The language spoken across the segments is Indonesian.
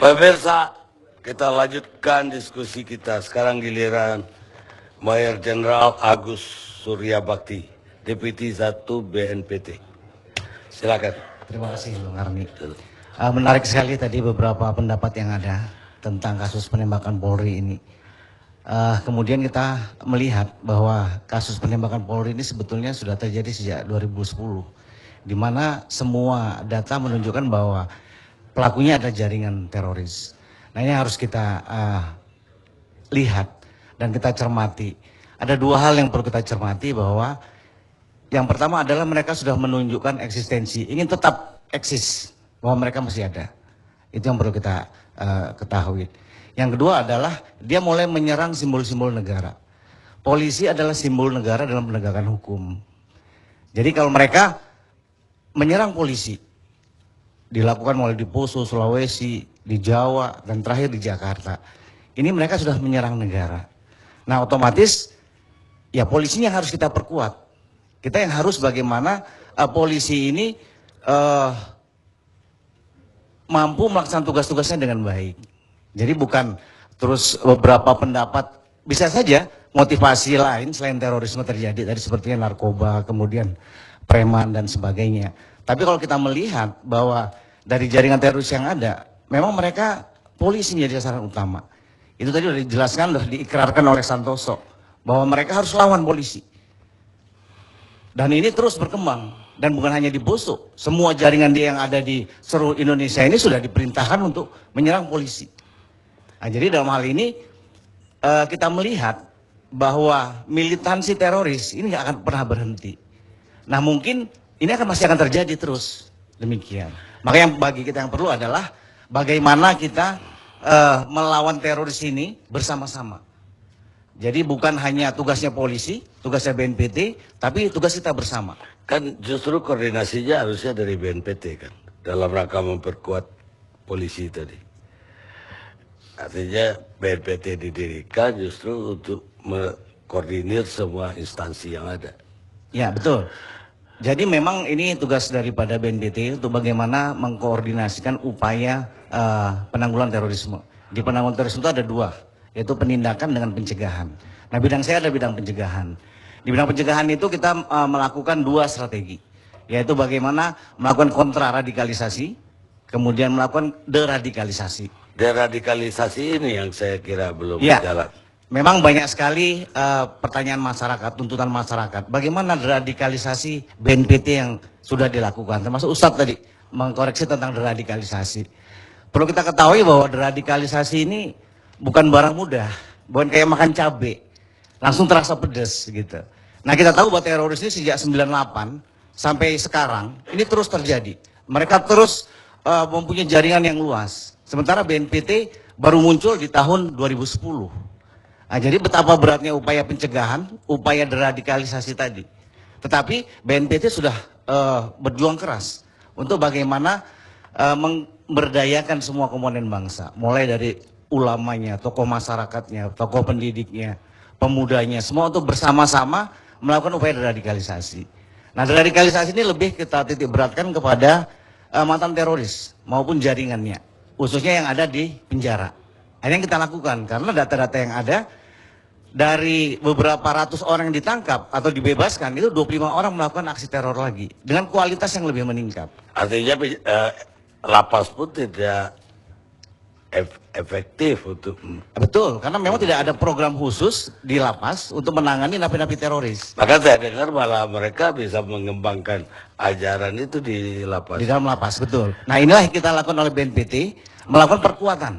Pemirsa, kita lanjutkan diskusi kita. Sekarang giliran Mayor Jenderal Agus Suryabakti, Deputi 1 BNPT. Silakan. Terima kasih Bung Arni. Menarik sekali tadi beberapa pendapat yang ada tentang kasus penembakan Polri ini. Kemudian kita melihat bahwa kasus penembakan Polri ini sebetulnya sudah terjadi sejak 2010, di mana semua data menunjukkan bahwa pelakunya ada jaringan teroris. Nah, ini harus kita lihat dan kita cermati. Ada dua hal yang perlu kita cermati, bahwa yang pertama adalah mereka sudah menunjukkan eksistensi, ingin tetap eksis, bahwa mereka masih ada. Itu yang perlu kita ketahui. Yang kedua adalah dia mulai menyerang simbol-simbol negara. Polisi adalah simbol negara dalam penegakan hukum. Jadi kalau mereka menyerang polisi, dilakukan mulai di Poso, Sulawesi, di Jawa, dan terakhir di Jakarta. Ini mereka sudah menyerang negara. Nah, otomatis ya polisinya harus kita perkuat. Kita yang harus bagaimana polisi ini mampu melaksanakan tugas-tugasnya dengan baik. Jadi bukan terus beberapa pendapat, bisa saja motivasi lain selain terorisme terjadi tadi sepertinya narkoba, kemudian preman dan sebagainya. Tapi kalau kita melihat bahwa dari jaringan teroris yang ada, memang mereka polisi menjadi sasaran utama. Itu tadi sudah dijelaskan, sudah diikrarkan oleh Santoso bahwa mereka harus lawan polisi. Dan ini terus berkembang, dan bukan hanya di Poso, semua jaringan dia yang ada di seluruh Indonesia ini sudah diperintahkan untuk menyerang polisi. Nah, jadi dalam hal ini kita melihat bahwa militansi teroris ini nggak akan pernah berhenti. Nah, mungkin ini masih akan terjadi terus demikian. Maka yang bagi kita yang perlu adalah bagaimana kita melawan teroris ini bersama-sama. Jadi bukan hanya tugasnya polisi, tugasnya BNPT, tapi tugas kita bersama. Kan justru koordinasinya harusnya dari BNPT kan, dalam rangka memperkuat polisi tadi. Artinya BNPT didirikan justru untuk mengkoordinir semua instansi yang ada. Ya, betul. Jadi memang ini tugas daripada BNPT untuk bagaimana mengkoordinasikan upaya penanggulangan terorisme. Di penanggulangan terorisme itu ada dua, yaitu penindakan dengan pencegahan. Nah, bidang saya ada bidang pencegahan. Di bidang pencegahan itu kita melakukan dua strategi, yaitu bagaimana melakukan kontraradikalisasi, kemudian melakukan deradikalisasi. Deradikalisasi ini yang saya kira belum Ya, jalan. memang banyak sekali pertanyaan masyarakat, tuntutan masyarakat. Bagaimana deradikalisasi BNPT yang sudah dilakukan, termasuk Ustadz tadi mengkoreksi tentang deradikalisasi. Perlu kita ketahui bahwa deradikalisasi ini bukan barang mudah, bukan kayak makan cabai, langsung terasa pedas gitu. Nah, kita tahu bahwa teroris ini sejak 98 sampai sekarang ini terus terjadi. Mereka terus mempunyai jaringan yang luas. Sementara BNPT baru muncul di tahun 2010. Nah, jadi betapa beratnya upaya pencegahan, upaya deradikalisasi tadi. Tetapi BNPT sudah berjuang keras untuk bagaimana memberdayakan semua komponen bangsa. Mulai dari ulamanya, tokoh masyarakatnya, tokoh pendidiknya, pemudanya, semua untuk bersama-sama melakukan upaya deradikalisasi. Nah, deradikalisasi ini lebih kita titik beratkan kepada mantan teroris maupun jaringannya, khususnya yang ada di penjara. Ini yang kita lakukan karena data-data yang ada dari beberapa ratus orang yang ditangkap atau dibebaskan itu 25 orang melakukan aksi teror lagi dengan kualitas yang lebih meningkat. Artinya lapas pun tidak efektif untuk... Betul, karena memang tidak ada program khusus di lapas untuk menangani napi-napi teroris. Maka saya dengar malah mereka bisa mengembangkan ajaran itu di lapas. Di dalam lapas, betul. Nah, inilah yang kita lakukan oleh BNPT, melakukan perkuatan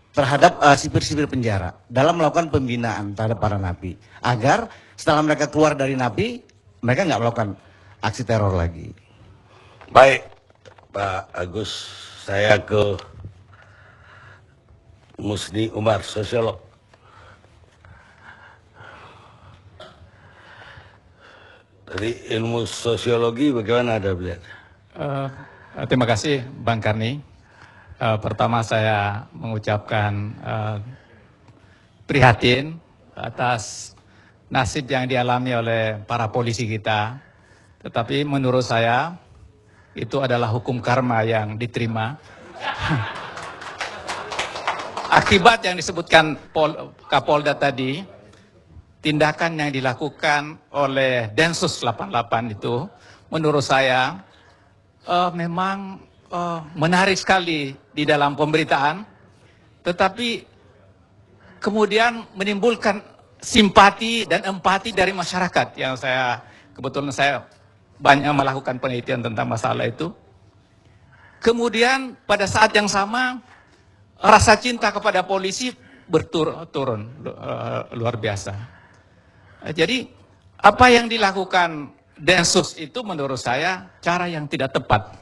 terhadap sipir-sipir penjara dalam melakukan pembinaan terhadap para napi, agar setelah mereka keluar dari napi, mereka nggak melakukan aksi teror lagi. Baik, Pak Agus, saya ke Musni Umar, sosiolog. Dari ilmu sosiologi bagaimana Anda melihat? Terima kasih Bang Karni. Pertama saya mengucapkan prihatin atas nasib yang dialami oleh para polisi kita. Tetapi menurut saya itu adalah hukum karma yang diterima. Akibat yang disebutkan Kapolda tadi, tindakan yang dilakukan oleh Densus 88 itu, menurut saya memang menarik sekali di dalam pemberitaan, tetapi kemudian menimbulkan simpati dan empati dari masyarakat yang kebetulan saya banyak melakukan penelitian tentang masalah itu. Kemudian pada saat yang sama rasa cinta kepada polisi turun luar biasa. Jadi apa yang dilakukan Densus itu menurut saya cara yang tidak tepat.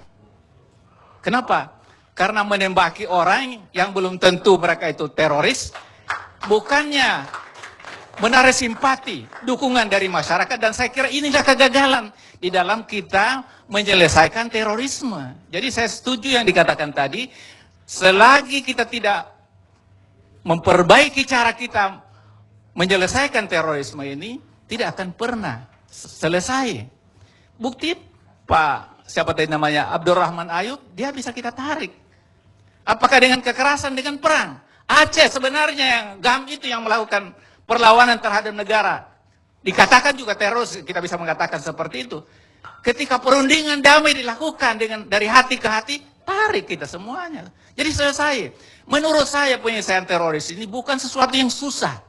Kenapa? Karena menembaki orang yang belum tentu mereka itu teroris, bukannya menarik simpati, dukungan dari masyarakat, dan saya kira inilah kegagalan di dalam kita menyelesaikan terorisme. Jadi saya setuju yang dikatakan tadi, selagi kita tidak memperbaiki cara kita menyelesaikan terorisme ini, tidak akan pernah selesai. Bukti siapa tadi namanya, Abdurrahman Ayub, dia bisa kita tarik. Apakah dengan kekerasan, dengan perang? Aceh sebenarnya yang GAM itu yang melakukan perlawanan terhadap negara. Dikatakan juga teroris, kita bisa mengatakan seperti itu. Ketika perundingan damai dilakukan dari hati ke hati, tarik kita semuanya. Jadi selesai. Menurut saya penyelesaian teroris ini bukan sesuatu yang susah.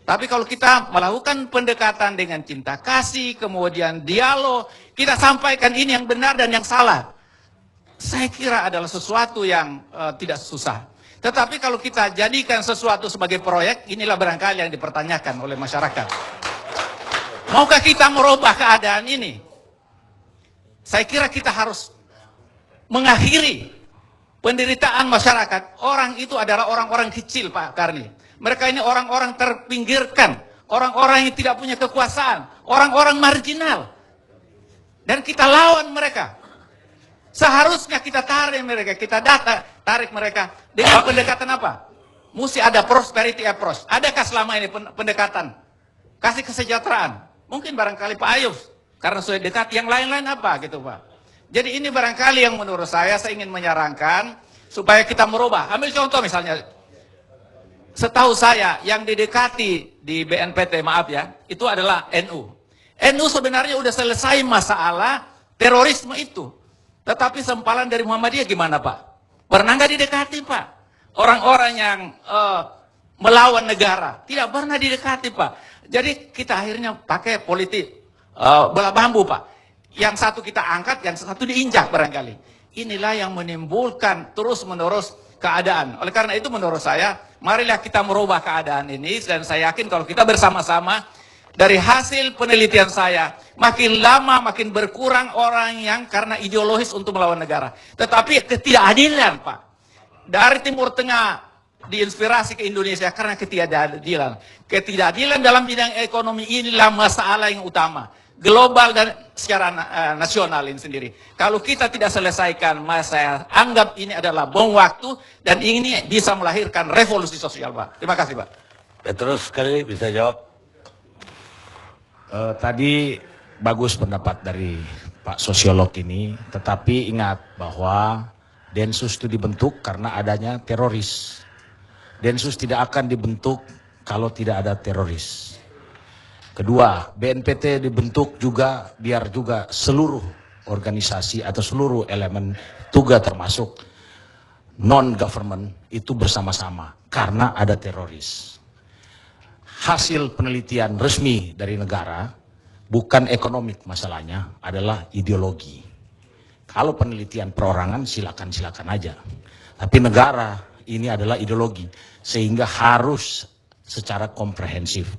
Tapi kalau kita melakukan pendekatan dengan cinta kasih, kemudian dialog, kita sampaikan ini yang benar dan yang salah. Saya kira adalah sesuatu yang tidak susah. Tetapi kalau kita jadikan sesuatu sebagai proyek, inilah barangkali yang dipertanyakan oleh masyarakat. Maukah kita merubah keadaan ini? Saya kira kita harus mengakhiri penderitaan masyarakat. Orang itu adalah orang-orang kecil, Pak Karni. Mereka ini orang-orang terpinggirkan, orang-orang yang tidak punya kekuasaan, orang-orang marginal. Dan kita lawan mereka. Seharusnya kita tarik mereka, tarik mereka dengan pendekatan apa? Mesti ada prosperity approach. Adakah selama ini pendekatan? Kasih kesejahteraan. Mungkin barangkali Pak Ayub, karena sudah dekat, yang lain-lain apa gitu Pak. Jadi ini barangkali yang menurut saya ingin menyarankan, supaya kita merubah. Ambil contoh misalnya, setahu saya yang didekati di BNPT, maaf ya, itu adalah NU. NU sebenarnya udah selesai masalah terorisme itu. Tetapi sempalan dari Muhammadiyah gimana Pak? Pernah nggak didekati Pak? Orang-orang yang melawan negara tidak pernah didekati Pak. Jadi kita akhirnya pakai politik bola bambu Pak. Yang satu kita angkat, yang satu diinjak barangkali. Inilah yang menimbulkan terus-menerus keadaan. Oleh karena itu menurut saya, marilah kita merubah keadaan ini. Dan saya yakin kalau kita bersama-sama, dari hasil penelitian saya, makin lama makin berkurang orang yang karena ideologis untuk melawan negara. Tetapi ketidakadilan Pak. Dari Timur Tengah diinspirasi ke Indonesia karena ketidakadilan. Ketidakadilan dalam bidang ekonomi inilah masalah yang utama. Global dan secara nasional ini sendiri. Kalau kita tidak selesaikan, saya anggap ini adalah bom waktu dan ini bisa melahirkan revolusi sosial Pak. Terima kasih Pak. Petrus sekali bisa jawab. Tadi bagus pendapat dari Pak Sosiolog ini, tetapi ingat bahwa Densus itu dibentuk karena adanya teroris. Densus tidak akan dibentuk kalau tidak ada teroris. Kedua, BNPT dibentuk juga biar juga seluruh organisasi atau seluruh elemen juga termasuk non-government itu bersama-sama karena ada teroris. Hasil penelitian resmi dari negara, bukan ekonomik masalahnya, adalah ideologi. Kalau penelitian perorangan silakan-silakan aja. Tapi negara ini adalah ideologi, sehingga harus secara komprehensif.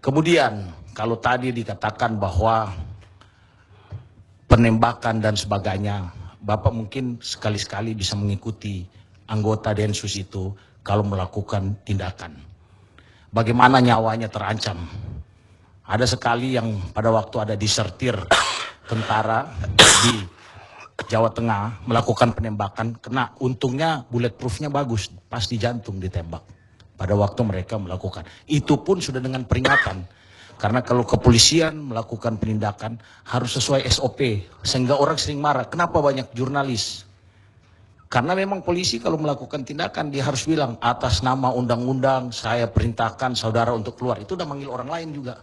Kemudian, kalau tadi dikatakan bahwa penembakan dan sebagainya, Bapak mungkin sekali-sekali bisa mengikuti anggota Densus itu kalau melakukan tindakan. Bagaimana nyawanya terancam. Ada sekali yang pada waktu ada disertir tentara di Jawa Tengah melakukan penembakan, kena, untungnya bulletproofnya bagus, pas di jantung ditembak. Pada waktu mereka melakukan. Itu pun sudah dengan peringatan. Karena kalau kepolisian melakukan penindakan harus sesuai SOP. Sehingga orang sering marah, kenapa banyak jurnalis? Karena memang polisi kalau melakukan tindakan dia harus bilang atas nama undang-undang saya perintahkan saudara untuk keluar. Itu udah manggil orang lain juga.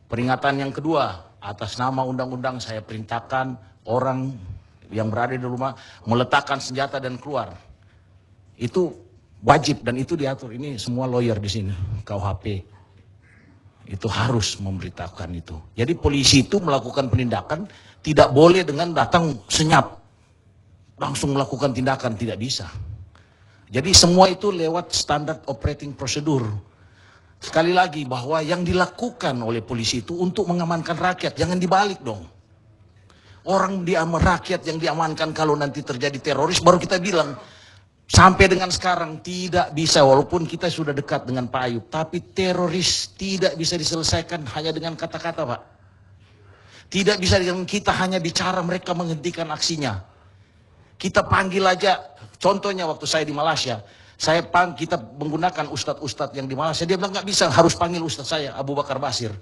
Peringatan yang kedua, atas nama undang-undang saya perintahkan orang yang berada di rumah meletakkan senjata dan keluar. Itu wajib dan itu diatur. Ini semua lawyer di sini, KUHP. Itu harus memberitahukan itu. Jadi polisi itu melakukan penindakan tidak boleh dengan datang senyap. Langsung melakukan tindakan, tidak bisa. Jadi semua itu lewat standar operating procedure. Sekali lagi bahwa yang dilakukan oleh polisi itu untuk mengamankan rakyat, jangan dibalik dong. Orang rakyat yang diamankan kalau nanti terjadi teroris baru kita bilang. Sampai dengan sekarang tidak bisa, walaupun kita sudah dekat dengan Pak Ayub, tapi teroris tidak bisa diselesaikan hanya dengan kata-kata, Pak. Tidak bisa dengan kita hanya bicara mereka menghentikan aksinya. Kita panggil aja, contohnya waktu saya di Malaysia, kita menggunakan ustadz-ustadz yang di Malaysia, dia bilang nggak bisa, harus panggil ustadz saya, Abu Bakar Basir,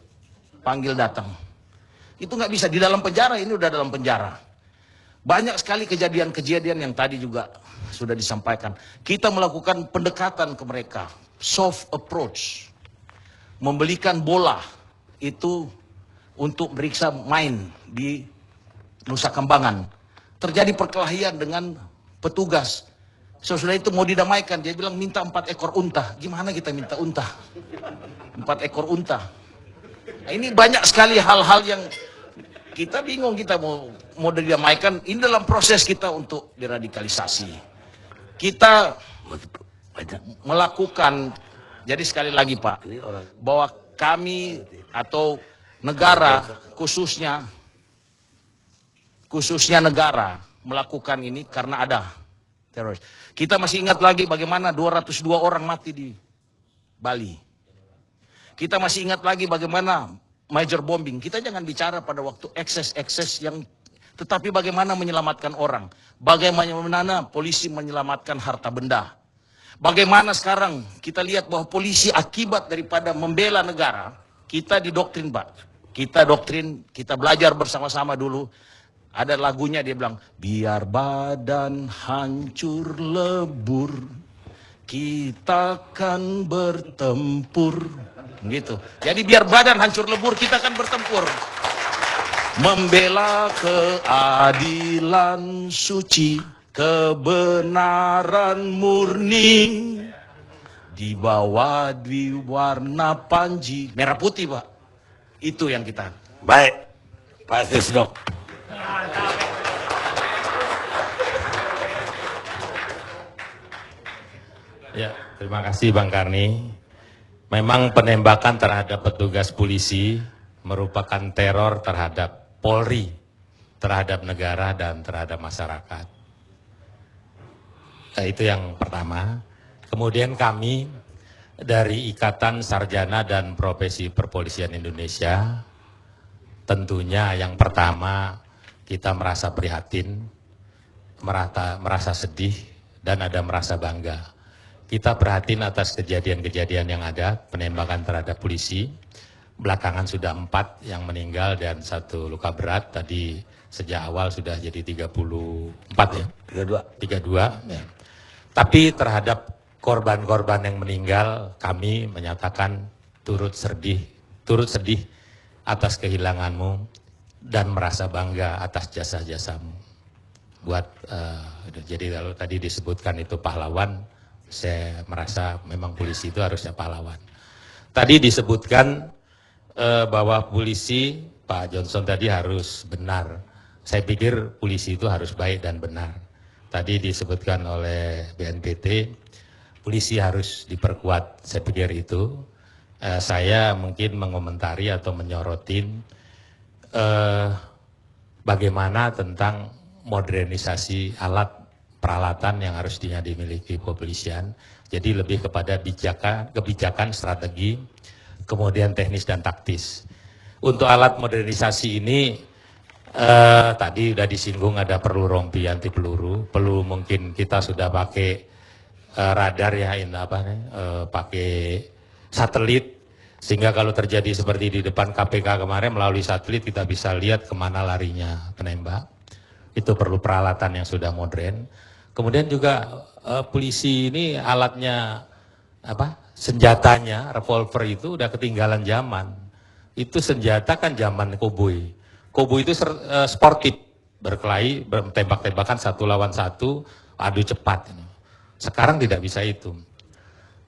panggil datang. Itu nggak bisa, di dalam penjara, ini udah dalam penjara. Banyak sekali kejadian-kejadian yang tadi juga sudah disampaikan. Kita melakukan pendekatan ke mereka, soft approach, membelikan bola itu untuk meriksa main di Nusa Kambangan. Terjadi perkelahian dengan petugas. Sesudah itu mau didamaikan, dia bilang minta 4 ekor unta. Gimana kita minta unta? 4 ekor unta. Nah, ini banyak sekali hal-hal yang kita bingung, kita mau didamaikan. Ini dalam proses kita untuk deradikalisasi. Kita melakukan, jadi sekali lagi Pak, bahwa kami atau negara khususnya negara melakukan ini karena ada teroris. Kita masih ingat lagi bagaimana 202 orang mati di Bali. Kita masih ingat lagi bagaimana major bombing. Kita jangan bicara pada waktu ekses-ekses yang, tetapi bagaimana menyelamatkan orang. Bagaimana polisi menyelamatkan harta benda. Bagaimana sekarang kita lihat bahwa polisi akibat daripada membela negara, kita didoktrin Pak. Kita doktrin, kita belajar bersama-sama dulu. Ada lagunya dia bilang, biar badan hancur lebur, kita kan bertempur. Gitu. Jadi biar badan hancur lebur, kita kan bertempur. Membela keadilan suci, kebenaran murni, dibawa di warna panji. Merah putih Pak. Itu yang kita. Baik, Pak Sisno. Ya, terima kasih Bang Karni. Memang penembakan terhadap petugas polisi merupakan teror terhadap Polri, terhadap negara dan terhadap masyarakat. Nah, itu yang pertama. Kemudian kami dari Ikatan Sarjana dan Profesi Perpolisian Indonesia, tentunya yang pertama kita merasa prihatin, merasa sedih, dan ada merasa bangga. Kita prihatin atas kejadian-kejadian yang ada, penembakan terhadap polisi. Belakangan sudah 4 yang meninggal dan 1 luka berat. Tadi sejak awal sudah jadi 34 ya? 32. Ya. Tapi terhadap korban-korban yang meninggal, kami menyatakan turut sedih atas kehilanganmu dan merasa bangga atas jasa-jasamu. Jadi kalau tadi disebutkan itu pahlawan, saya merasa memang polisi itu harusnya pahlawan. Tadi disebutkan bahwa polisi, Pak Johnson tadi harus benar. Saya pikir polisi itu harus baik dan benar. Tadi disebutkan oleh BNPT, polisi harus diperkuat. Saya pikir itu. Saya mungkin mengomentari atau menyorotin bagaimana tentang modernisasi alat peralatan yang harusnya dimiliki kepolisian. Jadi lebih kepada kebijakan, strategi, kemudian teknis dan taktis. Untuk alat modernisasi ini tadi sudah disinggung ada perlu rompi anti peluru, perlu mungkin kita sudah pakai radar ya, pakai satelit, sehingga kalau terjadi seperti di depan KPK kemarin melalui satelit kita bisa lihat kemana larinya penembak. Itu perlu peralatan yang sudah modern. Kemudian juga polisi ini alatnya senjatanya revolver itu udah ketinggalan zaman. Itu senjata kan zaman koboi. Koboi itu sportif, berkelahi, tembak-tembakan satu lawan satu, adu cepat. Sekarang tidak bisa itu.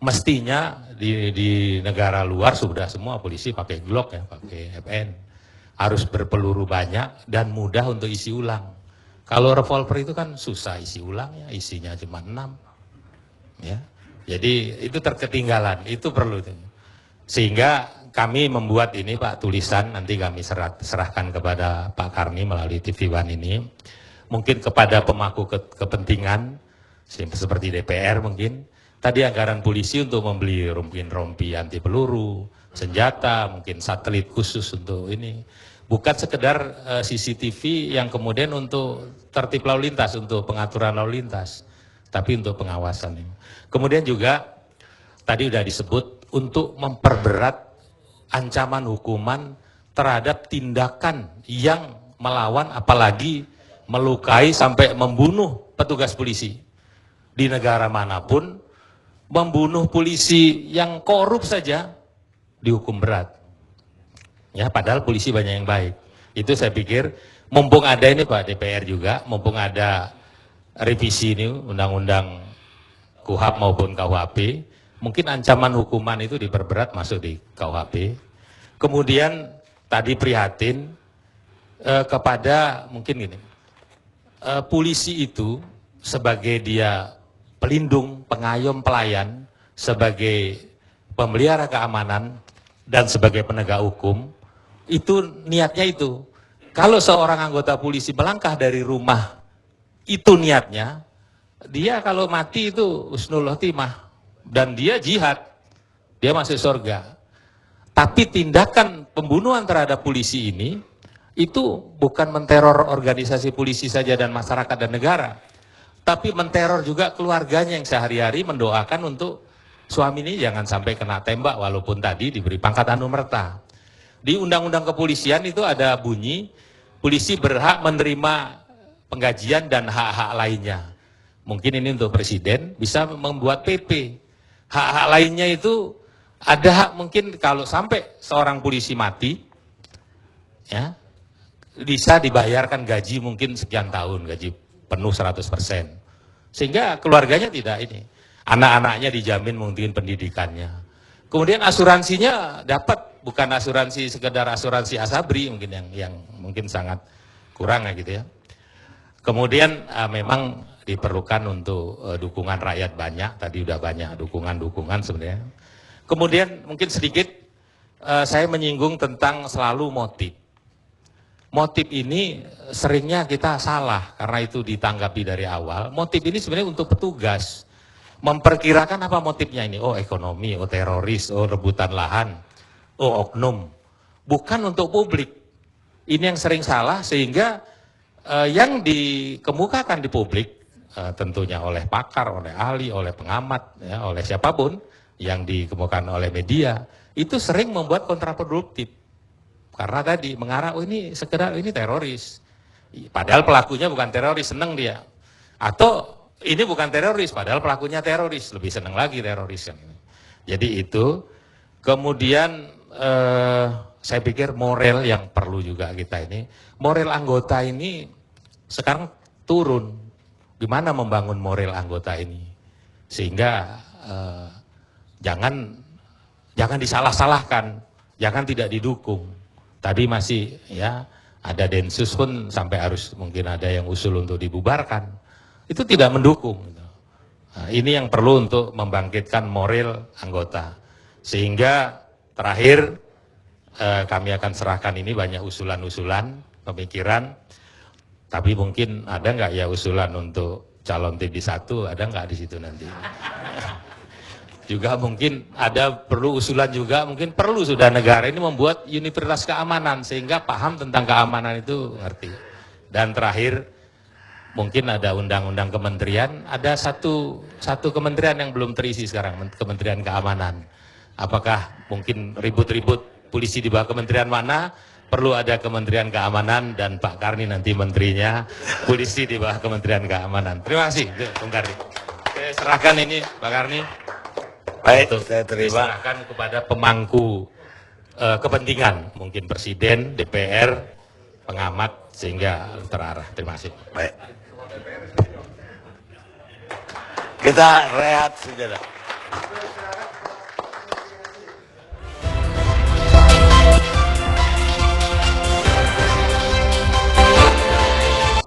Mestinya di negara luar sudah semua polisi pakai Glock ya, pakai FN. Harus berpeluru banyak dan mudah untuk isi ulang. Kalau revolver itu kan susah isi ulangnya, isinya cuma 6. Ya. Jadi itu terketinggalan, itu perlu. Sehingga kami membuat ini Pak, tulisan, nanti kami serahkan kepada Pak Karni melalui TV One ini. Mungkin kepada pemangku kepentingan, seperti DPR mungkin. Tadi anggaran polisi untuk membeli mungkin rompi anti peluru, senjata, mungkin satelit khusus untuk ini. Bukan sekedar CCTV yang kemudian untuk tertib lalu lintas, untuk pengaturan lalu lintas, tapi untuk pengawasan ini. Kemudian juga tadi sudah disebut untuk memperberat ancaman hukuman terhadap tindakan yang melawan apalagi melukai sampai membunuh petugas polisi. Di negara manapun membunuh polisi yang korup saja dihukum berat. Ya, padahal polisi banyak yang baik. Itu saya pikir mumpung ada ini Pak DPR juga, mumpung ada revisi ini undang-undang KUHP maupun KUHP, mungkin ancaman hukuman itu diperberat masuk di KUHP. Kemudian tadi prihatin kepada mungkin gini, polisi itu sebagai dia pelindung, pengayom, pelayan, sebagai pemelihara keamanan dan sebagai penegak hukum, itu niatnya itu. Kalau seorang anggota polisi melangkah dari rumah, itu niatnya, dia kalau mati itu husnul khotimah dan dia jihad, dia masuk surga. Tapi tindakan pembunuhan terhadap polisi ini itu bukan menteror organisasi polisi saja dan masyarakat dan negara, tapi menteror juga keluarganya yang sehari-hari mendoakan untuk suami ini jangan sampai kena tembak walaupun tadi diberi pangkat anumerta. Di undang-undang kepolisian itu ada bunyi polisi berhak menerima penggajian dan hak-hak lainnya. Mungkin ini untuk presiden bisa membuat PP. Hak-hak lainnya itu ada hak mungkin kalau sampai seorang polisi mati, ya bisa dibayarkan gaji mungkin sekian tahun, gaji penuh 100%. Sehingga keluarganya tidak ini. Anak-anaknya dijamin mungkin pendidikannya. Kemudian asuransinya dapat, bukan asuransi sekedar asuransi asabri mungkin yang mungkin sangat kurang ya gitu ya. Kemudian memang diperlukan untuk dukungan rakyat banyak, tadi udah banyak dukungan sebenarnya. Kemudian mungkin sedikit saya menyinggung tentang selalu motif. Motif ini seringnya kita salah karena itu ditanggapi dari awal. Motif ini sebenarnya untuk petugas. Memperkirakan apa motifnya ini? Oh ekonomi, oh teroris, oh rebutan lahan, oh oknum. Bukan untuk publik. Ini yang sering salah sehingga yang dikemukakan di publik tentunya oleh pakar, oleh ahli, oleh pengamat, ya, oleh siapapun yang dikemukakan oleh media itu sering membuat kontraproduktif. Karena tadi mengarah, oh ini sekedar ini teroris. Padahal pelakunya bukan teroris, seneng dia. Atau ini bukan teroris, padahal pelakunya teroris, lebih seneng lagi teroris. Jadi itu, kemudian saya pikir moral yang perlu juga kita ini. Moral anggota ini sekarang turun. Gimana membangun moral anggota ini? Sehingga jangan disalah-salahkan, jangan tidak didukung. Tadi masih ya ada Densus pun sampai harus mungkin ada yang usul untuk dibubarkan. Itu tidak mendukung. Nah, ini yang perlu untuk membangkitkan moral anggota. Sehingga terakhir kami akan serahkan ini banyak usulan-usulan, pemikiran. Tapi mungkin ada nggak ya usulan untuk calon TV1, ada nggak di situ nanti? Juga mungkin ada perlu usulan juga, mungkin perlu sudah negara ini membuat universitas keamanan sehingga paham tentang keamanan itu ngerti. Dan terakhir mungkin ada undang-undang kementerian, ada satu kementerian yang belum terisi sekarang, Kementerian Keamanan. Apakah mungkin ribut-ribut polisi di bawah kementerian mana, perlu ada Kementerian Keamanan dan Pak Karni nanti menterinya, polisi di bawah Kementerian Keamanan. Terima kasih, Bung Karni. Saya serahkan ini, Pak Karni. Baik, Untuk saya terima. diserahkan kepada pemangku kepentingan, mungkin Presiden, DPR, pengamat, sehingga terarah. Terima kasih. Baik. Kita rehat sejenak.